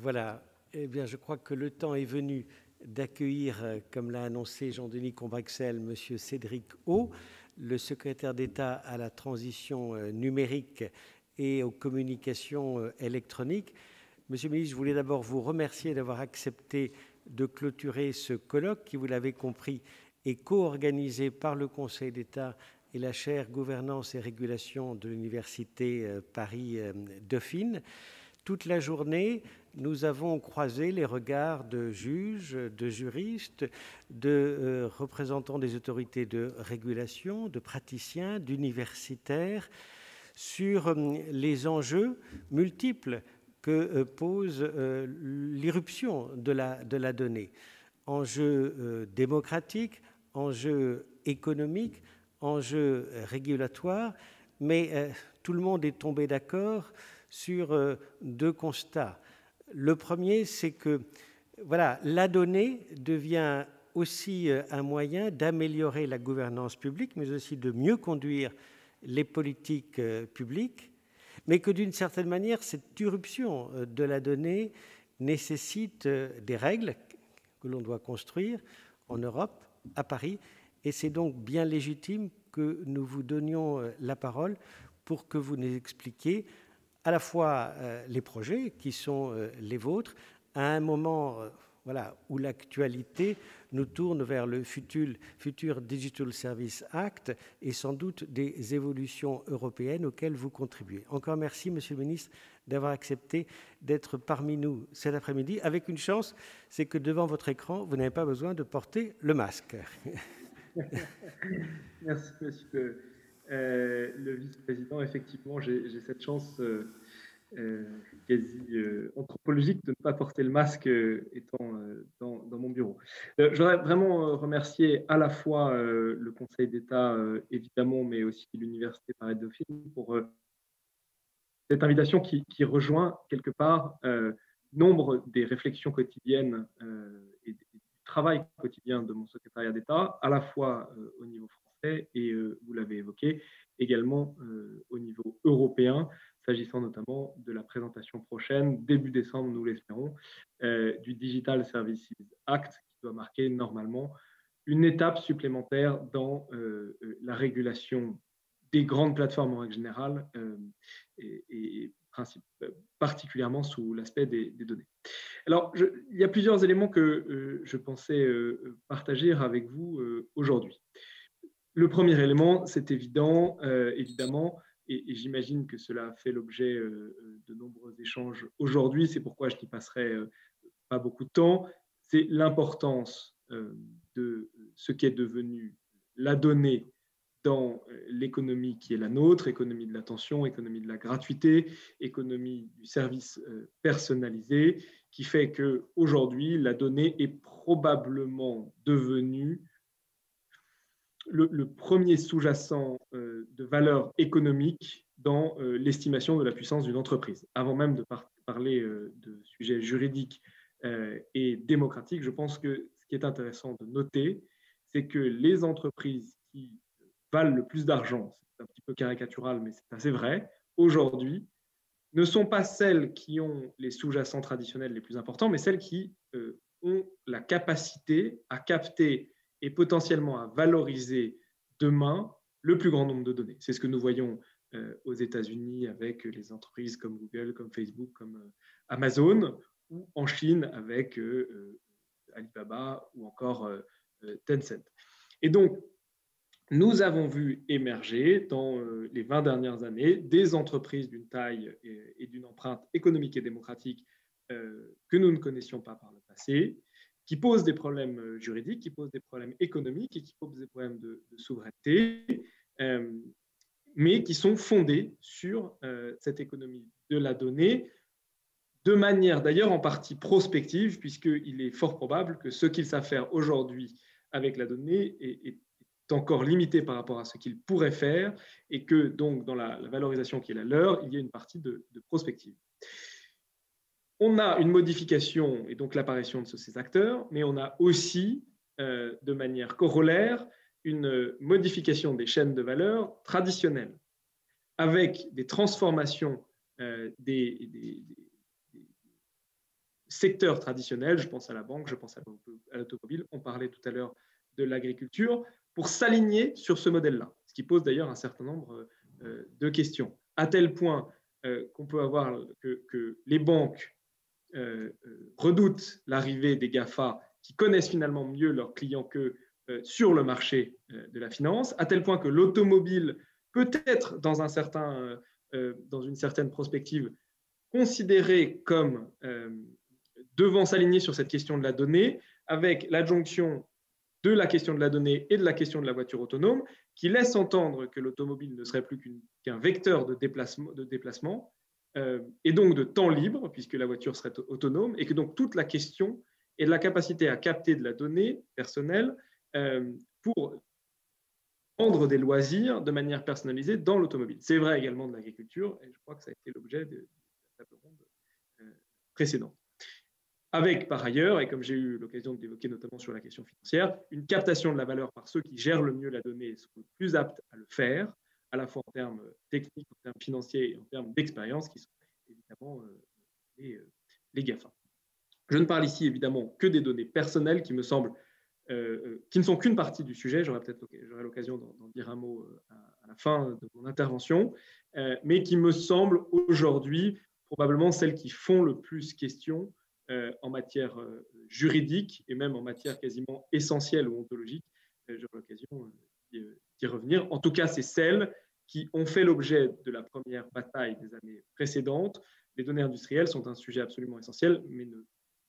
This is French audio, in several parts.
Voilà. Eh bien, je crois que le temps est venu d'accueillir, comme l'a annoncé Jean-Denis Combrexel, M. Cédric O, le secrétaire d'État à la transition numérique et aux communications électroniques. Monsieur le ministre, je voulais d'abord vous remercier d'avoir accepté de clôturer ce colloque qui, vous l'avez compris, est co-organisé par le Conseil d'État et la chaire Gouvernance et Régulation de l'Université Paris-Dauphine. Toute la journée, nous avons croisé les regards de juges, de juristes, de représentants des autorités de régulation, de praticiens, d'universitaires, sur les enjeux multiples que pose l'irruption de la donnée. Enjeux démocratiques, enjeux économiques, enjeux régulatoires, mais tout le monde est tombé d'accord sur deux constats. Le premier, c'est que voilà, la donnée devient aussi un moyen d'améliorer la gouvernance publique, mais aussi de mieux conduire les politiques publiques, mais que d'une certaine manière, cette irruption de la donnée nécessite des règles que l'on doit construire en Europe, à Paris, et c'est donc bien légitime que nous vous donnions la parole pour que vous nous expliquiez à la fois les projets qui sont les vôtres, à un moment voilà, où l'actualité nous tourne vers le futur Digital Service Act et sans doute des évolutions européennes auxquelles vous contribuez. Encore merci, Monsieur le Ministre, d'avoir accepté d'être parmi nous cet après-midi, avec une chance, c'est que devant votre écran, vous n'avez pas besoin de porter le masque. Merci, Monsieur le vice-président. Effectivement, j'ai cette chance quasi anthropologique de ne pas porter le masque étant dans mon bureau. Je voudrais vraiment remercier à la fois le Conseil d'État, évidemment, mais aussi l'Université Paris-Dauphine pour cette invitation qui rejoint quelque part nombre des réflexions quotidiennes et du travail quotidien de mon secrétariat d'État, à la fois au niveau français et, vous l'avez évoqué, également au niveau européen, s'agissant notamment de la présentation prochaine, début décembre, nous l'espérons, du Digital Services Act, qui doit marquer normalement une étape supplémentaire dans la régulation des grandes plateformes en règle générale et particulièrement sous l'aspect des données. Alors, il y a plusieurs éléments que je pensais partager avec vous aujourd'hui. Le premier élément, c'est évident, évidemment, et j'imagine que cela a fait l'objet de nombreux échanges aujourd'hui, c'est pourquoi je n'y passerai pas beaucoup de temps, c'est l'importance de ce qu'est devenu la donnée dans l'économie qui est la nôtre, économie de l'attention, économie de la gratuité, économie du service personnalisé, qui fait qu'aujourd'hui, la donnée est probablement devenue le premier sous-jacent de valeur économique dans l'estimation de la puissance d'une entreprise. Avant même de parler de sujets juridiques et démocratiques, je pense que ce qui est intéressant de noter, c'est que les entreprises qui valent le plus d'argent, c'est un petit peu caricatural, mais c'est assez vrai, aujourd'hui, ne sont pas celles qui ont les sous-jacents traditionnels les plus importants, mais celles qui ont la capacité à capter et potentiellement à valoriser demain le plus grand nombre de données. C'est ce que nous voyons aux États-Unis avec les entreprises comme Google, comme Facebook, comme Amazon, ou en Chine avec Alibaba ou encore Tencent. Et donc, nous avons vu émerger dans les 20 dernières années des entreprises d'une taille et d'une empreinte économique et démocratique que nous ne connaissions pas par le passé, qui posent des problèmes juridiques, qui posent des problèmes économiques et qui posent des problèmes de souveraineté, mais qui sont fondées sur cette économie de la donnée, de manière d'ailleurs en partie prospective, puisqu'il est fort probable que ce qu'ils savent faire aujourd'hui avec la donnée est encore limité par rapport à ce qu'ils pourraient faire et que donc dans la valorisation qui est la leur, il y a une partie de prospective. On a une modification et donc l'apparition de ces acteurs, mais on a aussi de manière corollaire une modification des chaînes de valeur traditionnelles avec des transformations des secteurs traditionnels, je pense à la banque, je pense à l'automobile, on parlait tout à l'heure de l'agriculture, pour s'aligner sur ce modèle-là, ce qui pose d'ailleurs un certain nombre de questions, à tel point qu'on peut avoir que les banques redoutent l'arrivée des GAFA qui connaissent finalement mieux leurs clients qu'eux sur le marché de la finance, à tel point que l'automobile peut être dans une certaine prospective considérée comme devant s'aligner sur cette question de la donnée, avec l'adjonction de la question de la donnée et de la question de la voiture autonome, qui laisse entendre que l'automobile ne serait plus qu'un vecteur de déplacement et donc de temps libre, puisque la voiture serait autonome, et que donc toute la question est de la capacité à capter de la donnée personnelle pour rendre des loisirs de manière personnalisée dans l'automobile. C'est vrai également de l'agriculture, et je crois que ça a été l'objet de la table ronde précédente. Avec par ailleurs, et comme j'ai eu l'occasion de l'évoquer notamment sur la question financière, une captation de la valeur par ceux qui gèrent le mieux la donnée et sont plus aptes à le faire, à la fois en termes techniques, en termes financiers et en termes d'expérience, qui sont évidemment les GAFA. Je ne parle ici évidemment que des données personnelles qui me semblent, qui ne sont qu'une partie du sujet, j'aurai l'occasion d'en dire un mot à la fin de mon intervention, mais qui me semblent aujourd'hui probablement celles qui font le plus question en matière juridique et même en matière quasiment essentielle ou ontologique. J'aurai l'occasion d'y revenir. En tout cas, c'est celles qui ont fait l'objet de la première bataille des années précédentes. Les données industrielles sont un sujet absolument essentiel, mais ne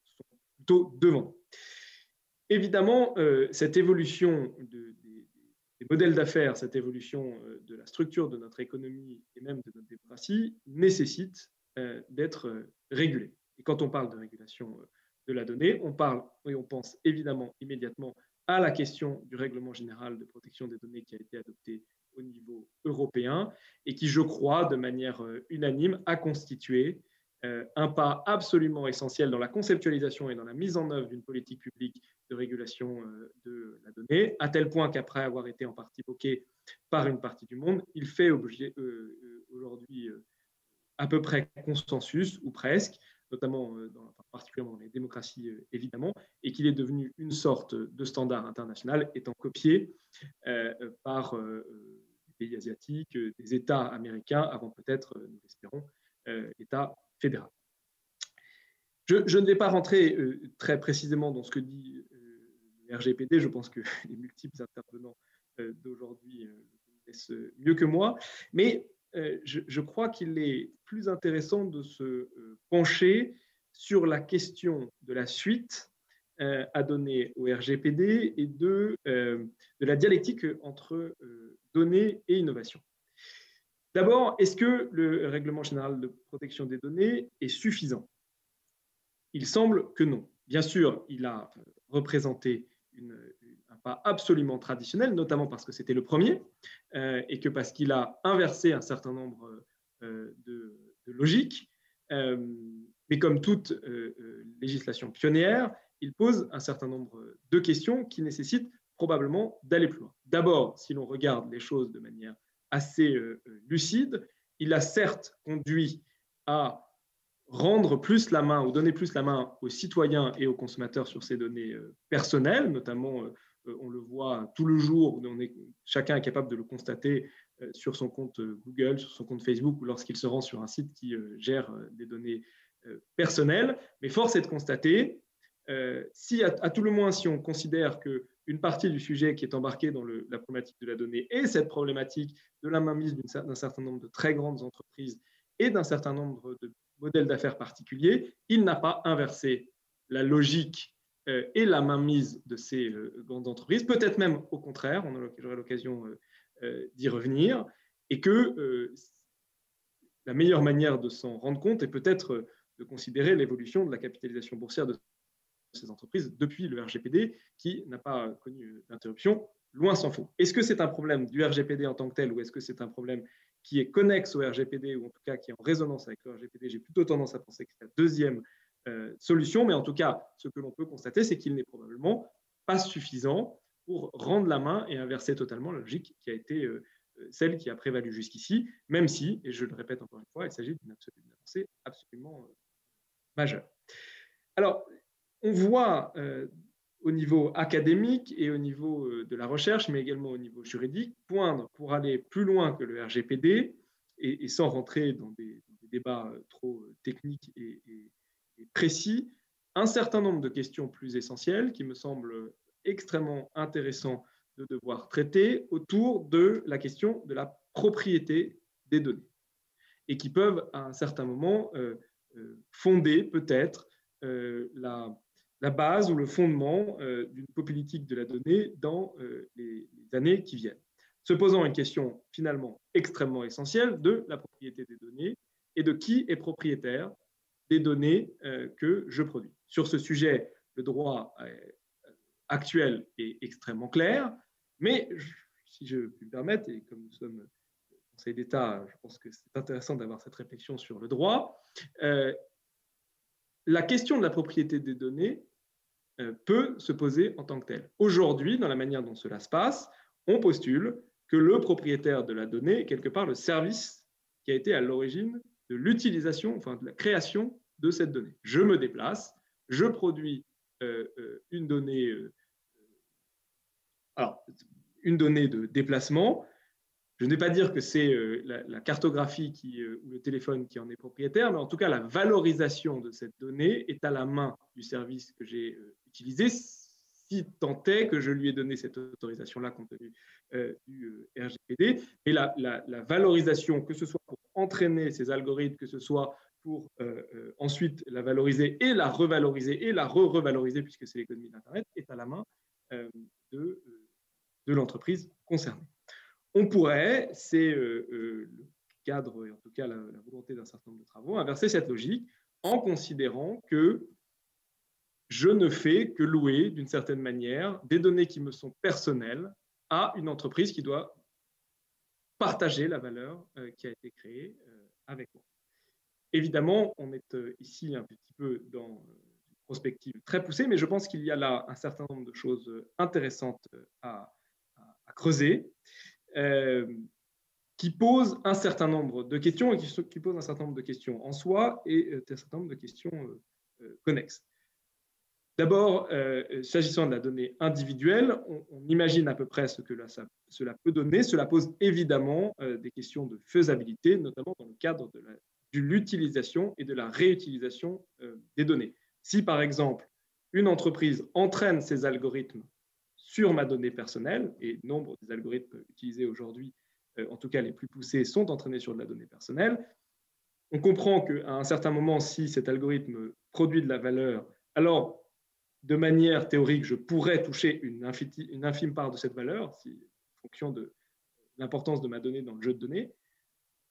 sont plutôt devant. Évidemment, cette évolution des modèles d'affaires, cette évolution de la structure de notre économie et même de notre démocratie nécessite d'être régulée. Et quand on parle de régulation de la donnée, on pense évidemment immédiatement à la question du règlement général de protection des données qui a été adopté au niveau européen et qui, je crois, de manière unanime, a constitué un pas absolument essentiel dans la conceptualisation et dans la mise en œuvre d'une politique publique de régulation de la donnée, à tel point qu'après avoir été en partie bloqué par une partie du monde, il fait aujourd'hui à peu près consensus, ou presque, notamment particulièrement dans les démocraties évidemment, et qu'il est devenu une sorte de standard international étant copié par des pays asiatiques, des États américains, avant peut-être, nous l'espérons, l'État fédéral. Je ne vais pas rentrer très précisément dans ce que dit le RGPD, je pense que les multiples intervenants d'aujourd'hui le connaissent mieux que moi, mais je crois qu'il est plus intéressant de se pencher sur la question de la suite à donner au RGPD et de la dialectique entre données et innovation. D'abord, est-ce que le règlement général de protection des données est suffisant? Il semble que non. Bien sûr, il a représenté un pas absolument traditionnel, notamment parce que c'était le premier et que parce qu'il a inversé un certain nombre de logiques. Mais comme toute législation pionnière, il pose un certain nombre de questions qui nécessitent probablement d'aller plus loin. D'abord, si l'on regarde les choses de manière assez lucide, il a certes conduit à rendre plus la main ou donner plus la main aux citoyens et aux consommateurs sur ces données personnelles, notamment on le voit tout le jour, chacun est capable de le constater sur son compte Google, sur son compte Facebook ou lorsqu'il se rend sur un site qui gère des données personnelles. Mais force est de constater, si à tout le moins si on considère qu'une partie du sujet qui est embarqué dans la problématique de la donnée est cette problématique de la mainmise d'un certain nombre de très grandes entreprises et d'un certain nombre de modèles d'affaires particuliers, il n'a pas inversé la logique et la mainmise de ces grandes entreprises, peut-être même au contraire, j'aurai l'occasion d'y revenir, et que la meilleure manière de s'en rendre compte est peut-être de considérer l'évolution de la capitalisation boursière de ces entreprises depuis le RGPD, qui n'a pas connu d'interruption, loin s'en faut. Est-ce que c'est un problème du RGPD en tant que tel, ou est-ce que c'est un problème qui est connexe au RGPD, ou en tout cas qui est en résonance avec le RGPD? J'ai plutôt tendance à penser que c'est la deuxième solution, mais en tout cas, ce que l'on peut constater, c'est qu'il n'est probablement pas suffisant pour rendre la main et inverser totalement la logique qui a été celle qui a prévalu jusqu'ici, même si, et je le répète encore une fois, il s'agit d'une avancée absolument majeure. Alors, on voit au niveau académique et au niveau de la recherche, mais également au niveau juridique, poindre pour aller plus loin que le RGPD, et sans rentrer dans des débats trop techniques et précis, un certain nombre de questions plus essentielles qui me semblent extrêmement intéressantes de devoir traiter autour de la question de la propriété des données et qui peuvent à un certain moment fonder peut-être la base ou le fondement d'une politique de la donnée dans les années qui viennent. Se posant une question finalement extrêmement essentielle de la propriété des données et de qui est propriétaire des données que je produis. Sur ce sujet, le droit actuel est extrêmement clair, mais si je puis me permettre, et comme nous sommes au Conseil d'État, je pense que c'est intéressant d'avoir cette réflexion sur le droit. La question de la propriété des données peut se poser en tant que telle. Aujourd'hui, dans la manière dont cela se passe, on postule que le propriétaire de la donnée est quelque part le service qui a été à l'origine de l'utilisation, enfin de la création de cette donnée. Je me déplace, je produis une donnée, une donnée de déplacement. Je ne vais pas dire que c'est la cartographie ou le téléphone qui en est propriétaire, mais en tout cas, la valorisation de cette donnée est à la main du service que j'ai utilisé, si tant est que je lui ai donné cette autorisation-là compte tenu du RGPD. Et la valorisation, que ce soit pour entraîner ces algorithmes, que ce soit pour ensuite la valoriser et la revaloriser et la revaloriser, puisque c'est l'économie d'Internet, est à la main de l'entreprise concernée. On pourrait, c'est le cadre, et en tout cas la volonté d'un certain nombre de travaux, inverser cette logique en considérant que je ne fais que louer, d'une certaine manière, des données qui me sont personnelles à une entreprise qui doit partager la valeur qui a été créée avec moi. Évidemment, on est ici un petit peu dans une prospective très poussée, mais je pense qu'il y a là un certain nombre de choses intéressantes à creuser. Qui pose un certain nombre de questions et qui pose un certain nombre de questions en soi et un certain nombre de questions connexes. D'abord, s'agissant de la donnée individuelle, on imagine à peu près ce que cela peut donner. Cela pose évidemment des questions de faisabilité, notamment dans le cadre de l'utilisation et de la réutilisation des données. Si, par exemple, une entreprise entraîne ses algorithmes sur ma donnée personnelle, et nombre des algorithmes utilisés aujourd'hui, en tout cas les plus poussés, sont entraînés sur de la donnée personnelle, on comprend qu'à un certain moment, si cet algorithme produit de la valeur, alors, de manière théorique, je pourrais toucher une infime part de cette valeur, en fonction de l'importance de ma donnée dans le jeu de données.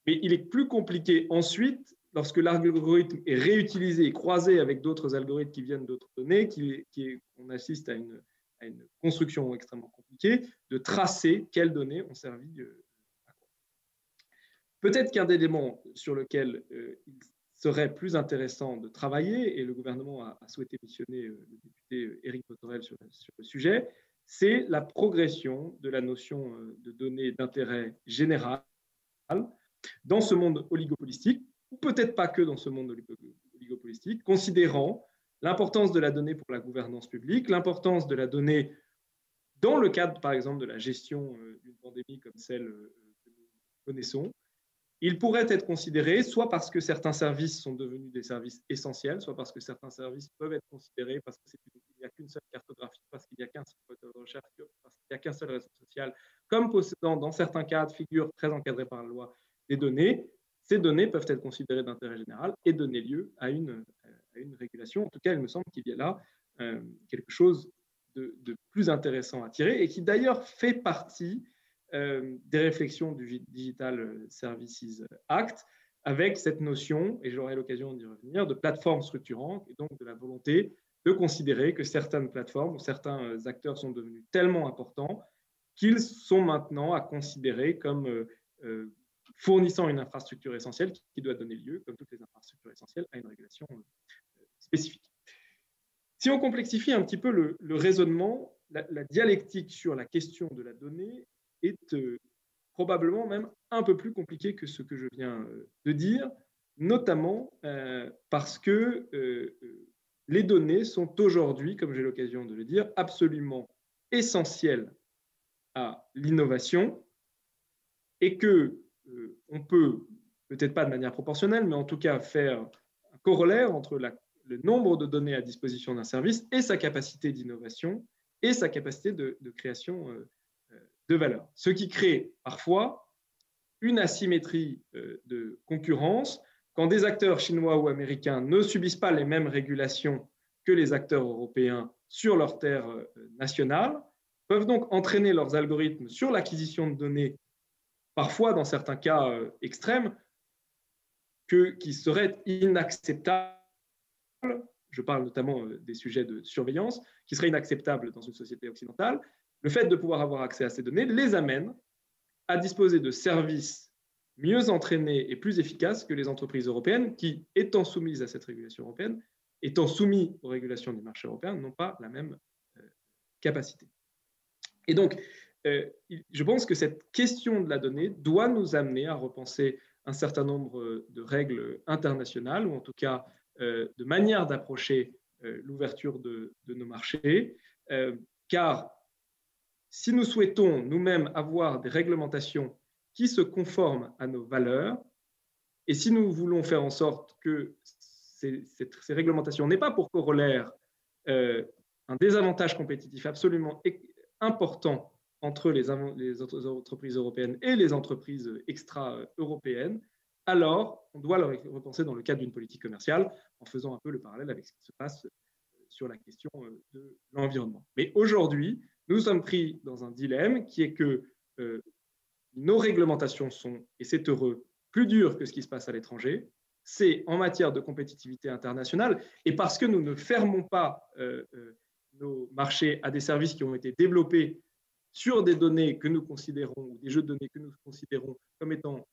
Mais il est plus compliqué ensuite, lorsque l'algorithme est réutilisé et croisé avec d'autres algorithmes qui viennent d'autres données, qu'on assiste à une construction extrêmement compliquée, de tracer quelles données ont servi à quoi. Peut-être qu'un élément sur lequel il serait plus intéressant de travailler, et le gouvernement a souhaité missionner le député Éric Bothorel sur le sujet, c'est la progression de la notion de données d'intérêt général dans ce monde oligopolistique, ou peut-être pas que dans ce monde oligopolistique, considérant l'importance de la donnée pour la gouvernance publique, l'importance de la donnée dans le cadre, par exemple, de la gestion d'une pandémie comme celle que nous connaissons. Il pourrait être considéré soit parce que certains services sont devenus des services essentiels, soit parce que certains services peuvent être considérés parce qu'il n'y a qu'une seule cartographie, parce qu'il n'y a qu'un seul moteur de recherche, parce qu'il n'y a qu'un seul réseau social, comme possédant dans certains cas de figure très encadrés par la loi des données. Ces données peuvent être considérées d'intérêt général et donner lieu à une régulation. En tout cas, il me semble qu'il y a là quelque chose de plus intéressant à tirer et qui d'ailleurs fait partie des réflexions du Digital Services Act avec cette notion, et j'aurai l'occasion d'y revenir, de plateforme structurante et donc de la volonté de considérer que certaines plateformes ou certains acteurs sont devenus tellement importants qu'ils sont maintenant à considérer comme fournissant une infrastructure essentielle qui doit donner lieu, comme toutes les infrastructures essentielles, à une régulation spécifique. Si on complexifie un petit peu le raisonnement, la dialectique sur la question de la donnée est probablement même un peu plus compliquée que ce que je viens de dire, notamment parce que les données sont aujourd'hui, comme j'ai l'occasion de le dire, absolument essentielles à l'innovation et que on peut, peut-être pas de manière proportionnelle, mais en tout cas faire un corollaire entre le nombre de données à disposition d'un service et sa capacité d'innovation et sa capacité de création de valeur. Ce qui crée parfois une asymétrie de concurrence quand des acteurs chinois ou américains ne subissent pas les mêmes régulations que les acteurs européens sur leur terre nationale, peuvent donc entraîner leurs algorithmes sur l'acquisition de données, parfois dans certains cas extrêmes, qui seraient inacceptables. Je parle notamment des sujets de surveillance, qui seraient inacceptables dans une société occidentale. Le fait de pouvoir avoir accès à ces données les amène à disposer de services mieux entraînés et plus efficaces que les entreprises européennes qui, étant soumises à cette régulation européenne, étant soumises aux régulations du marché européen, n'ont pas la même capacité. Et donc, je pense que cette question de la donnée doit nous amener à repenser un certain nombre de règles internationales, ou en tout cas de manières d'approcher l'ouverture de nos marchés, car si nous souhaitons nous-mêmes avoir des réglementations qui se conforment à nos valeurs, et si nous voulons faire en sorte que ces réglementations n'aient pas pour corollaire un désavantage compétitif absolument important entre les entreprises européennes et les entreprises extra-européennes, alors on doit le repenser dans le cadre d'une politique commerciale en faisant un peu le parallèle avec ce qui se passe sur la question de l'environnement. Mais aujourd'hui, nous sommes pris dans un dilemme qui est que nos réglementations sont, et c'est heureux, plus dures que ce qui se passe à l'étranger. C'est en matière de compétitivité internationale, et parce que nous ne fermons pas nos marchés à des services qui ont été développés sur des données que nous considérons, ou des jeux de données que nous considérons comme étant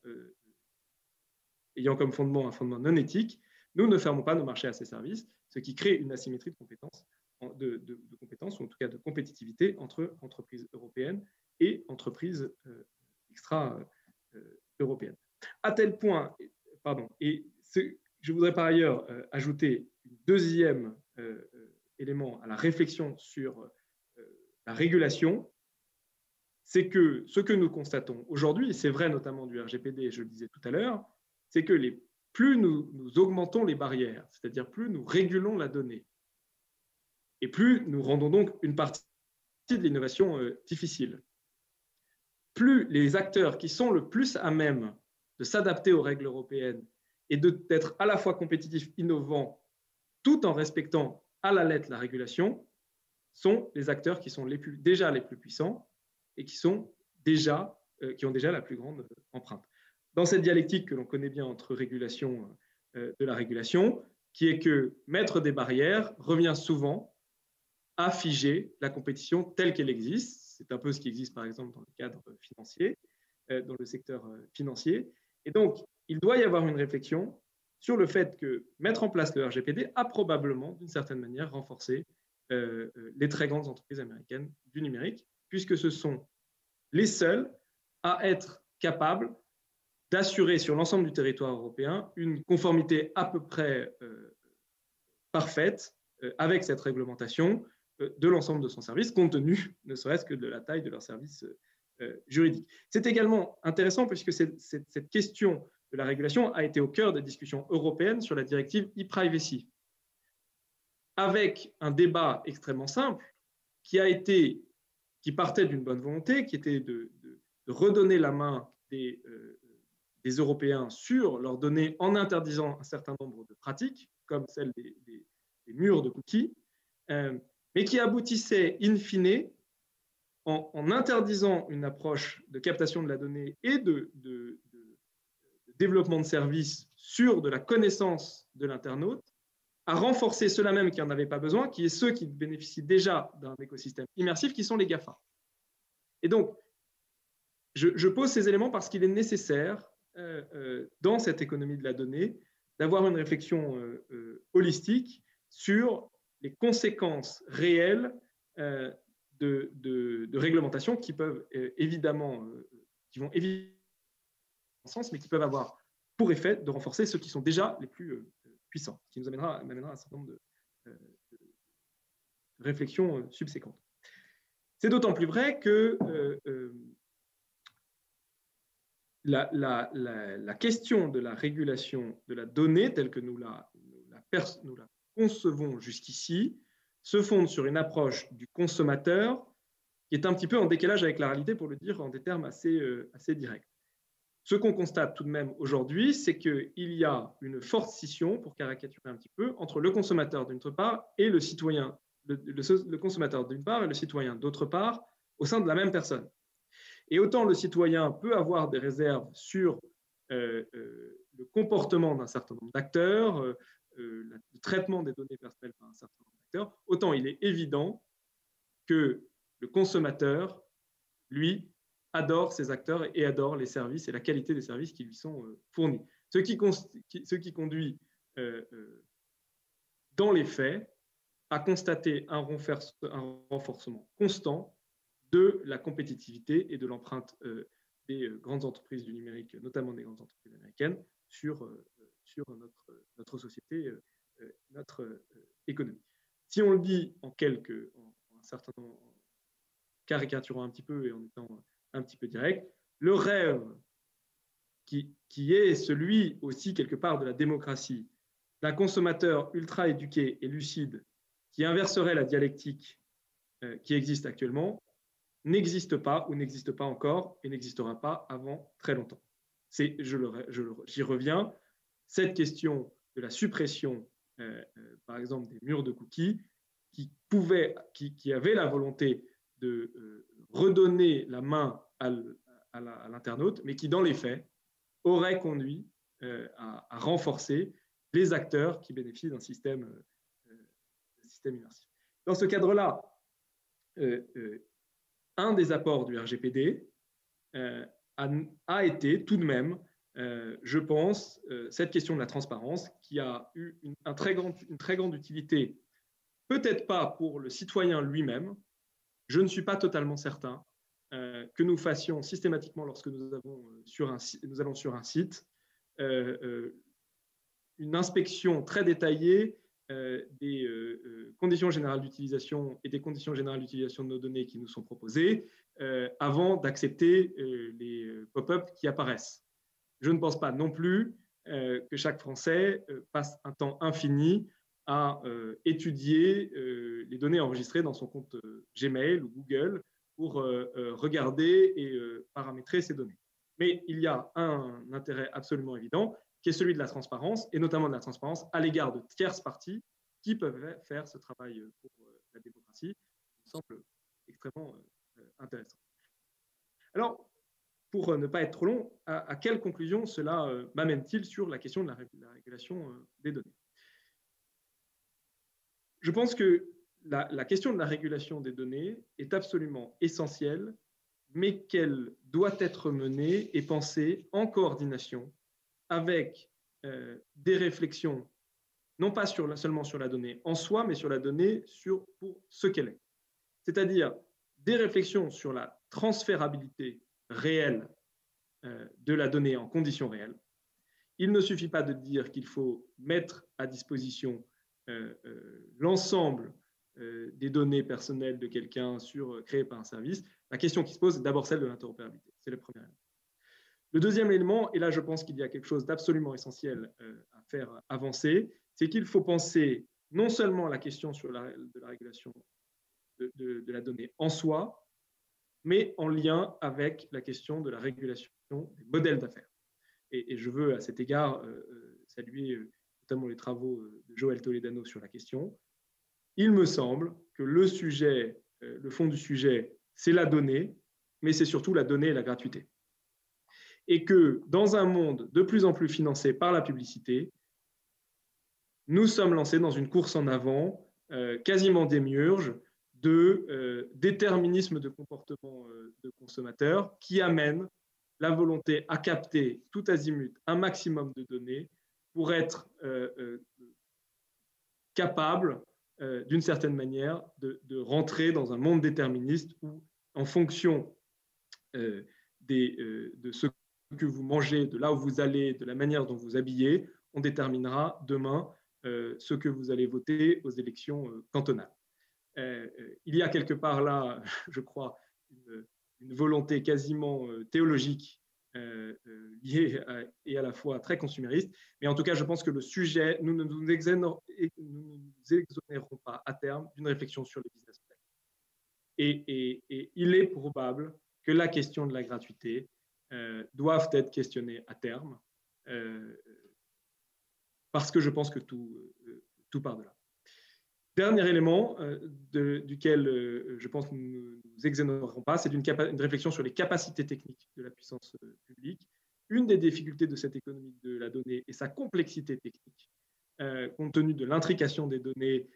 ayant comme fondement un fondement non éthique, nous ne fermons pas nos marchés à ces services, ce qui crée une asymétrie de compétences, ou en tout cas de compétitivité entre entreprises européennes et entreprises extra-européennes. À tel point, je voudrais par ailleurs ajouter un deuxième élément à la réflexion sur la régulation, c'est que ce que nous constatons aujourd'hui, et c'est vrai notamment du RGPD, je le disais tout à l'heure, c'est que plus nous augmentons les barrières, c'est-à-dire plus nous régulons la donnée, et plus nous rendons donc une partie de l'innovation difficile, plus les acteurs qui sont le plus à même de s'adapter aux règles européennes et d'être à la fois compétitifs, innovants, tout en respectant à la lettre la régulation, sont les acteurs qui sont déjà les plus puissants et qui ont déjà la plus grande empreinte. Dans cette dialectique que l'on connaît bien entre régulation de la régulation, qui est que mettre des barrières revient souvent à figer la compétition telle qu'elle existe. C'est un peu ce qui existe, par exemple, dans le cadre financier, dans le secteur financier. Et donc, il doit y avoir une réflexion sur le fait que mettre en place le RGPD a probablement, d'une certaine manière, renforcé les très grandes entreprises américaines du numérique, puisque ce sont les seuls à être capables d'assurer sur l'ensemble du territoire européen une conformité à peu près parfaite avec cette réglementation de l'ensemble de son service, compte tenu ne serait-ce que de la taille de leur service juridique. C'est également intéressant puisque cette question de la régulation a été au cœur des discussions européennes sur la directive e-privacy, avec un débat extrêmement simple qui partait d'une bonne volonté, qui était de redonner la main des Européens sur leurs données en interdisant un certain nombre de pratiques, comme celle des murs de cookies, mais qui aboutissait in fine, en interdisant une approche de captation de la donnée et de développement de services sur de la connaissance de l'internaute, à renforcer ceux-là même qui n'en avaient pas besoin, qui est ceux qui bénéficient déjà d'un écosystème immersif, qui sont les GAFA. Et donc, je pose ces éléments parce qu'il est nécessaire, dans cette économie de la donnée, d'avoir une réflexion holistique sur les conséquences réelles de réglementation qui peuvent évidemment, qui vont évidemment en sens, mais qui peuvent avoir pour effet de renforcer ceux qui sont déjà les plus puissants, ce qui nous amènera à un certain nombre réflexion subséquente. C'est d'autant plus vrai que la question de la régulation de la donnée, telle que nous la concevons jusqu'ici, se fonde sur une approche du consommateur qui est un petit peu en décalage avec la réalité, pour le dire en des termes assez directs. Ce qu'on constate tout de même aujourd'hui, c'est qu'il y a une forte scission, pour caricaturer un petit peu, entre le consommateur d'une part et le citoyen, le consommateur d'une part et le citoyen d'autre part, au sein de la même personne. Et autant le citoyen peut avoir des réserves sur le comportement d'un certain nombre d'acteurs, le traitement des données personnelles par un certain nombre d'acteurs, autant il est évident que le consommateur, lui, adore ces acteurs et adore les services et la qualité des services qui lui sont fournis. Ce qui conduit, dans les faits, à constater un renforcement constant de la compétitivité et de l'empreinte des grandes entreprises du numérique, notamment des grandes entreprises américaines, sur notre société, notre économie. Si on le dit en un certain nombre, en caricaturant un petit peu et en étant un petit peu direct, le rêve qui est celui aussi quelque part de la démocratie, d'un consommateur ultra éduqué et lucide qui inverserait la dialectique qui existe actuellement, n'existe pas ou n'existe pas encore et n'existera pas avant très longtemps. J'y reviens, cette question de la suppression, par exemple, des murs de cookies, qui avait la volonté de redonner la main à l'internaute, mais qui, dans les faits, aurait conduit à renforcer les acteurs qui bénéficient d'un système immersif. Dans ce cadre-là, un des apports du RGPD a été tout de même, je pense, cette question de la transparence qui a eu une très grande utilité, peut-être pas pour le citoyen lui-même. Je ne suis pas totalement certain que nous fassions systématiquement, lorsque nous allons sur un site, une inspection très détaillée des conditions générales d'utilisation et des conditions générales d'utilisation de nos données qui nous sont proposées avant d'accepter les pop-up qui apparaissent. Je ne pense pas non plus que chaque Français passe un temps infini à étudier les données enregistrées dans son compte Gmail ou Google pour regarder et paramétrer ces données. Mais il y a un intérêt absolument évident qui est celui de la transparence, et notamment de la transparence à l'égard de tierces parties qui peuvent faire ce travail pour la démocratie, qui me semble extrêmement intéressant. Alors, pour ne pas être trop long, à quelle conclusion cela m'amène-t-il sur la question de la régulation des données? Je pense que la question de la régulation des données est absolument essentielle, mais qu'elle doit être menée et pensée en coordination avec des réflexions, non pas seulement sur la donnée en soi, mais sur la donnée pour ce qu'elle est. C'est-à-dire des réflexions sur la transférabilité réelle de la donnée en conditions réelles. Il ne suffit pas de dire qu'il faut mettre à disposition l'ensemble des données personnelles de quelqu'un créées par un service. La question qui se pose est d'abord celle de l'interopérabilité. C'est le premier élément. Le deuxième élément, et là je pense qu'il y a quelque chose d'absolument essentiel à faire avancer, c'est qu'il faut penser non seulement la question de la régulation de la donnée en soi, mais en lien avec la question de la régulation des modèles d'affaires. Et je veux à cet égard saluer notamment les travaux de Joël Toledano sur la question. Il me semble que le fond du sujet, c'est la donnée, mais c'est surtout la donnée et la gratuité. Et que dans un monde de plus en plus financé par la publicité, nous sommes lancés dans une course en avant, quasiment démiurge, de déterminisme de comportement de consommateurs qui amène la volonté à capter tout azimut un maximum de données pour être capable, d'une certaine manière, de rentrer dans un monde déterministe où, en fonction de ce que vous mangez, de là où vous allez, de la manière dont vous habillez, on déterminera demain ce que vous allez voter aux élections cantonales. Il y a quelque part là, je crois, une volonté quasiment théologique liée et à la fois très consumériste. Mais en tout cas, je pense que le sujet, nous ne nous exonérons pas à terme d'une réflexion sur le business model. Et il est probable que la question de la gratuité doive être questionnée à terme, parce que je pense que tout part de là. Dernier élément duquel je pense que nous ne nous exonérerons pas, c'est une réflexion sur les capacités techniques de la puissance publique. Une des difficultés de cette économie de la donnée est sa complexité technique, compte tenu de l'intrication des données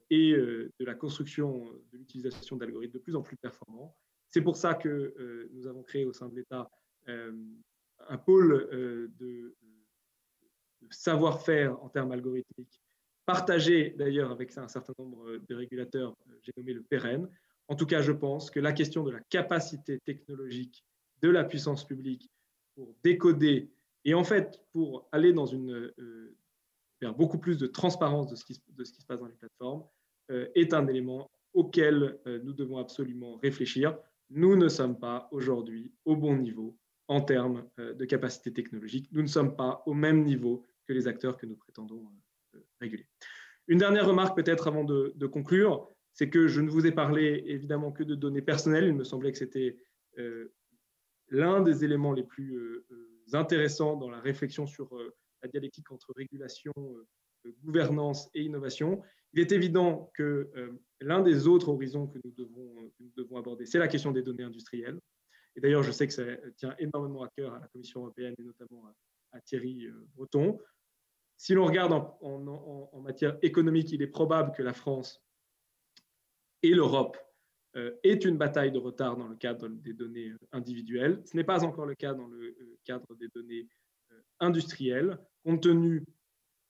et de la construction, de l'utilisation d'algorithmes de plus en plus performants. C'est pour ça que nous avons créé au sein de l'État un pôle de savoir-faire en termes algorithmiques, partagé d'ailleurs avec un certain nombre de régulateurs, j'ai nommé le PEREN. En tout cas, je pense que la question de la capacité technologique de la puissance publique pour décoder et en fait pour aller dans vers beaucoup plus de transparence de ce qui se passe dans les plateformes est un élément auquel nous devons absolument réfléchir. Nous ne sommes pas aujourd'hui au bon niveau en termes de capacité technologique. Nous ne sommes pas au même niveau que les acteurs que nous prétendons réguler. Une dernière remarque peut-être avant de conclure, c'est que je ne vous ai parlé évidemment que de données personnelles. Il me semblait que c'était l'un des éléments les plus intéressants dans la réflexion sur la dialectique entre régulation, gouvernance et innovation. Il est évident que l'un des autres horizons que nous devons aborder, c'est la question des données industrielles. Et d'ailleurs, je sais que ça tient énormément à cœur à la Commission européenne et notamment à Thierry Breton. Si l'on regarde en matière économique, il est probable que la France et l'Europe aient une bataille de retard dans le cadre des données individuelles. Ce n'est pas encore le cas dans le cadre des données industrielles, compte tenu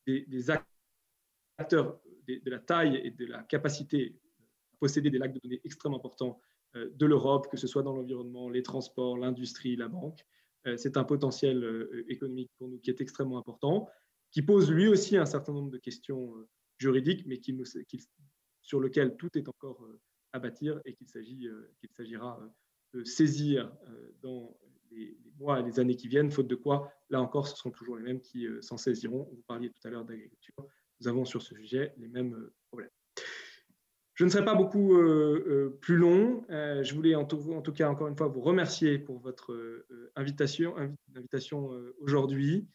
des acteurs, de la taille et de la capacité à posséder des lacs de données extrêmement importants de l'Europe, que ce soit dans l'environnement, les transports, l'industrie, la banque. C'est un potentiel économique pour nous qui est extrêmement important, qui pose lui aussi un certain nombre de questions juridiques, mais sur lequel tout est encore à bâtir et qu'il s'agira de saisir dans les mois et les années qui viennent, faute de quoi, là encore, ce seront toujours les mêmes qui s'en saisiront. Vous parliez tout à l'heure d'agriculture. Nous avons sur ce sujet les mêmes problèmes. Je ne serai pas beaucoup plus long. Je voulais en tout cas, encore une fois, vous remercier pour votre invitation aujourd'hui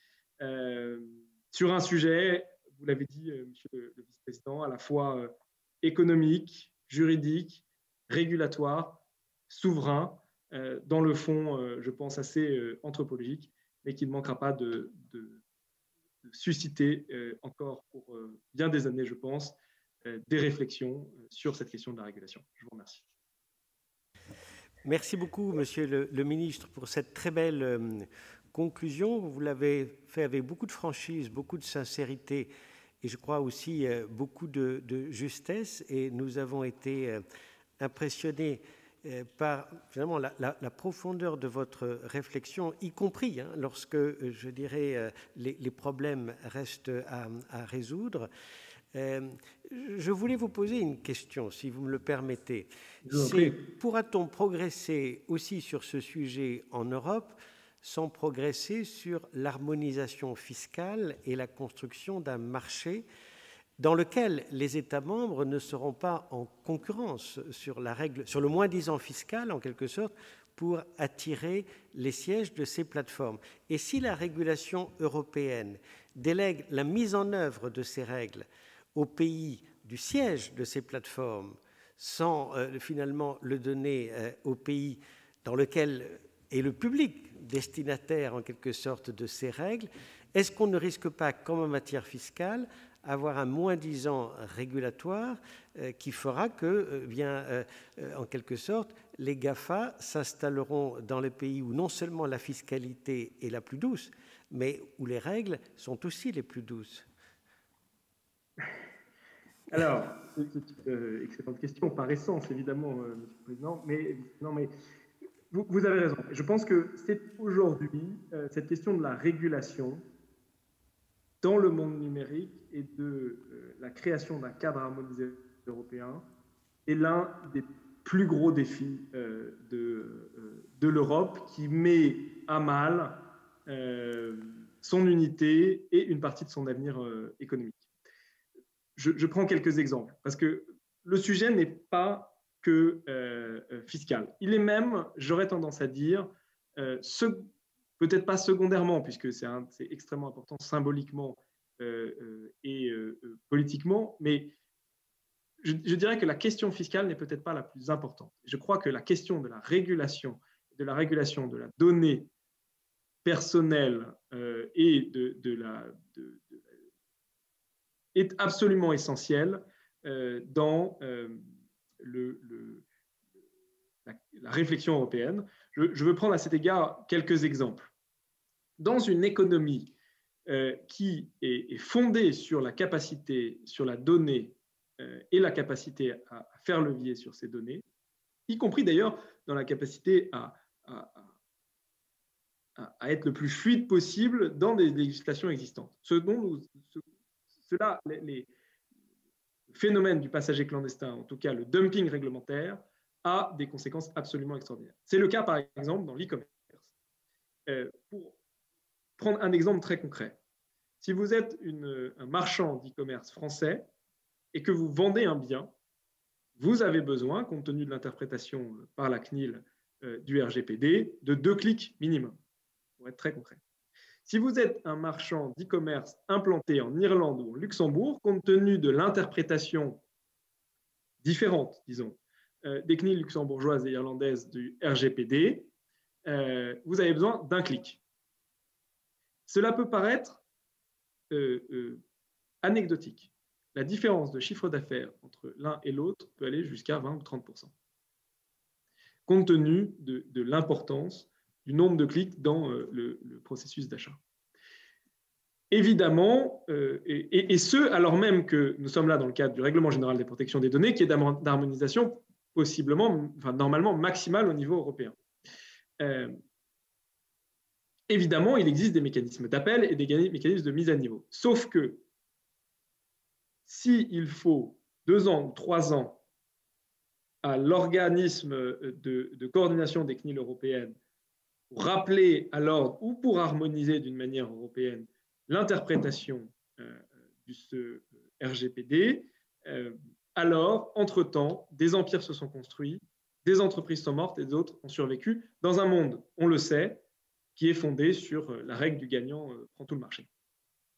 sur un sujet, vous l'avez dit, monsieur le vice-président, à la fois économique, juridique, régulatoire, souverain, dans le fond, je pense, assez anthropologique, mais qui ne manquera pas de susciter encore pour bien des années, je pense, des réflexions sur cette question de la régulation. Je vous remercie. Merci beaucoup, monsieur le ministre, pour cette très belle conclusion. Vous l'avez fait avec beaucoup de franchise, beaucoup de sincérité et je crois aussi beaucoup de justesse. Et nous avons été impressionnés par finalement la profondeur de votre réflexion, y compris lorsque, je dirais, les problèmes restent à résoudre. Je voulais vous poser une question, si vous me le permettez. Pourra-t-on progresser aussi sur ce sujet en Europe sans progresser sur l'harmonisation fiscale et la construction d'un marché dans lequel les États membres ne seront pas en concurrence sur le moins-disant fiscal, en quelque sorte, pour attirer les sièges de ces plateformes? Et si la régulation européenne délègue la mise en œuvre de ces règles au pays du siège de ces plateformes, sans finalement le donner au pays dans lequel est le public destinataire en quelque sorte de ces règles, est-ce qu'on ne risque pas, comme en matière fiscale, avoir un moins-disant régulatoire qui fera que, en quelque sorte, les GAFA s'installeront dans les pays où non seulement la fiscalité est la plus douce, mais où les règles sont aussi les plus douces? Alors, c'est une excellente question, par essence, évidemment, Monsieur le Président, mais vous avez raison. Je pense que c'est aujourd'hui cette question de la régulation dans le monde numérique et de la création d'un cadre harmonisé européen est l'un des plus gros défis de l'Europe, qui met à mal son unité et une partie de son avenir économique. Je prends quelques exemples, parce que le sujet n'est pas que fiscal. Il est même, j'aurais tendance à dire, peut-être pas secondairement, puisque c'est extrêmement important symboliquement et politiquement, mais je dirais que la question fiscale n'est peut-être pas la plus importante. Je crois que la question de la régulation de la donnée personnelle et est absolument essentielle dans la réflexion européenne. Je veux prendre à cet égard quelques exemples. Dans une économie qui est fondée sur la capacité, sur la donnée et la capacité à faire levier sur ces données, y compris d'ailleurs dans la capacité à être le plus fluide possible dans des législations existantes. Les phénomènes du passager clandestin, en tout cas le dumping réglementaire, a des conséquences absolument extraordinaires. C'est le cas, par exemple, dans l'e-commerce. Pour prendre un exemple très concret, si vous êtes un marchand d'e-commerce français et que vous vendez un bien, vous avez besoin, compte tenu de l'interprétation par la CNIL du RGPD, de 2 clics minimum, pour être très concret. Si vous êtes un marchand d'e-commerce implanté en Irlande ou au Luxembourg, compte tenu de l'interprétation différente, disons, des CNIL luxembourgeoises et irlandaises du RGPD, vous avez besoin d'1 clic. Cela peut paraître anecdotique. La différence de chiffre d'affaires entre l'un et l'autre peut aller jusqu'à 20 ou 30%, compte tenu de l'importance du nombre de clics dans le processus d'achat. Évidemment, et ce, alors même que nous sommes là dans le cadre du Règlement général des protections des données, qui est d'harmonisation possiblement, enfin normalement maximale au niveau européen. Évidemment, il existe des mécanismes d'appel et des mécanismes de mise à niveau. Sauf que s'il faut 2 ans ou 3 ans à l'organisme de coordination des CNIL européennes pour rappeler à l'ordre ou pour harmoniser d'une manière européenne l'interprétation de ce RGPD, alors, entre-temps, des empires se sont construits, des entreprises sont mortes et d'autres ont survécu dans un monde, on le sait, qui est fondé sur la règle du gagnant prend tout le marché.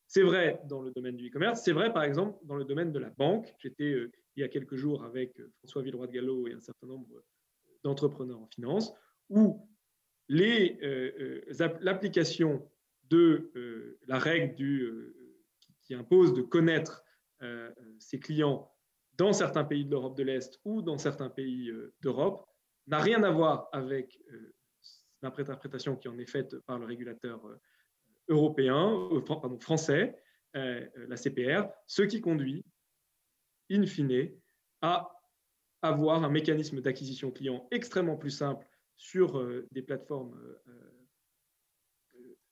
C'est vrai dans le domaine du e-commerce, c'est vrai par exemple dans le domaine de la banque. J'étais il y a quelques jours avec François Villeroy de Galhau et un certain nombre d'entrepreneurs en finance, où l'application de la règle qui impose de connaître ses clients dans certains pays de l'Europe de l'Est ou dans certains pays d'Europe n'a rien à voir avec l'interprétation qui en est faite par le régulateur européen, français, la CPR, ce qui conduit, in fine, à avoir un mécanisme d'acquisition client extrêmement plus simple sur des plateformes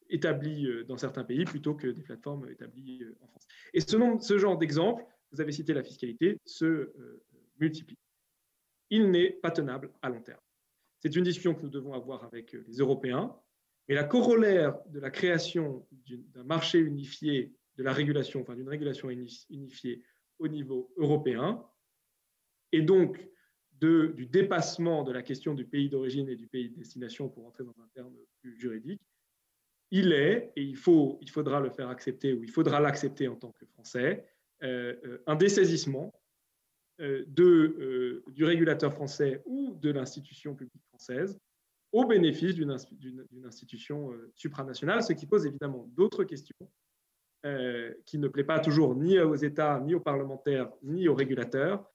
établies dans certains pays plutôt que des plateformes établies en France. Et ce genre d'exemple, vous avez cité la fiscalité, se multiplie. Il n'est pas tenable à long terme. C'est une discussion que nous devons avoir avec les Européens, mais la corollaire de la création d'un marché unifié de la régulation, enfin d'une régulation unifiée au niveau européen, et donc du dépassement de la question du pays d'origine et du pays de destination pour entrer dans un terme plus juridique, il faudra le faire accepter, ou il faudra l'accepter en tant que Français, un dessaisissement du régulateur français ou de l'institution publique française au bénéfice d'une institution supranationale, ce qui pose évidemment d'autres questions qui ne plaît pas toujours ni aux États, ni aux parlementaires, ni aux régulateurs,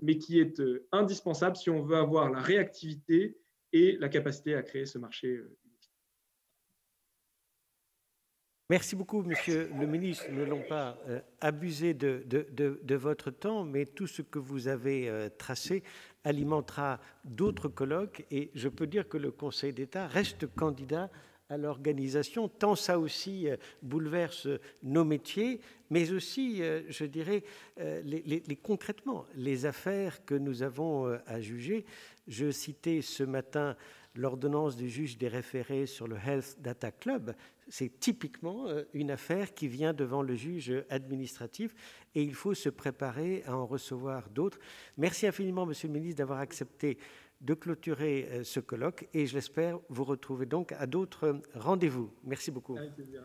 mais qui est indispensable si on veut avoir la réactivité et la capacité à créer ce marché. Merci beaucoup, Monsieur le ministre. Nous n'allons pas abuser de votre temps, mais tout ce que vous avez tracé alimentera d'autres colloques. Et je peux dire que le Conseil d'État reste candidat à l'organisation, tant ça aussi bouleverse nos métiers, mais aussi, je dirais, concrètement, les affaires que nous avons à juger. Je citais ce matin l'ordonnance du juge des référés sur le Health Data Club. C'est typiquement une affaire qui vient devant le juge administratif et il faut se préparer à en recevoir d'autres. Merci infiniment, Monsieur le ministre, d'avoir accepté de clôturer ce colloque et je l'espère vous retrouver donc à d'autres rendez-vous. Merci beaucoup. Avec plaisir.